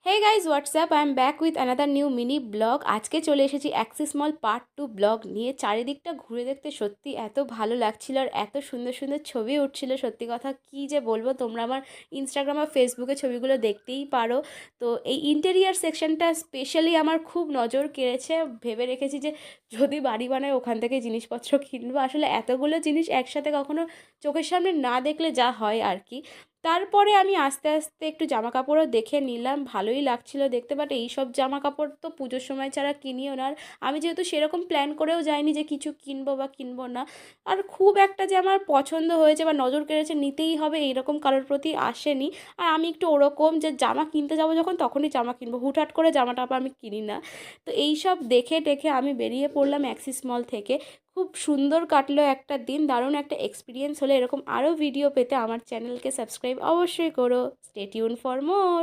Hey guys what's up I am back with another new mini vlog. আজকে চলে এসেছি Axis মল part 2 blog নিয়ে। চারিদিকটা ঘুরে দেখতে সত্যি এত ভালো লাগছিল আর এত সুন্দর সুন্দর ছবি উঠছিল, সত্যি কথা কী যে বলবো। তোমরা আমার ইনস্টাগ্রাম আর ফেসবুকে ছবিগুলো দেখতেই পারো। তো এই ইন্টেরিয়ার সেকশনটা স্পেশালি আমার খুব নজর কেড়েছে। ভেবে রেখেছি যে যদি বাড়ি বানায় ওখান থেকে জিনিসপত্র কিনবো। আসলে এতগুলো জিনিস একসাথে কখনো চোখের সামনে না দেখলে যা হয় আর কি। তারপরে আমি আস্তে আস্তে একটু জামা কাপড়ও দেখে নিলাম, ভালোই লাগছিল দেখতে। বাট এই সব জামা কাপড় তো পুজোর সময় ছাড়া কিনিও না। আর আমি যেহেতু সেরকম প্ল্যান করেও যাইনি যে কিছু কিনবো বা কিনবো না। আর খুব একটা যে আমার পছন্দ হয়েছে বা নজর কেড়েছে নিতেই হবে এইরকম কারোর প্রতি আসেনি। আর আমি একটু ওরকম যে জামা কিনতে যাবো যখন তখনই জামা কিনবো, হুটহাট করে জামাটা আমি কিনি না। তো এই সব দেখে টেখে আমি বেরিয়ে পড়লাম অ্যাক্সিস মল থেকে। খুব সুন্দর কাটলো একটা দিন, দারুণ একটা এক্সপিরিয়েন্স হলো। এরকম আরও ভিডিও পেতে আমার চ্যানেলকে সাবস্ক্রাইব অবশ্যই করো। Stay tune for more.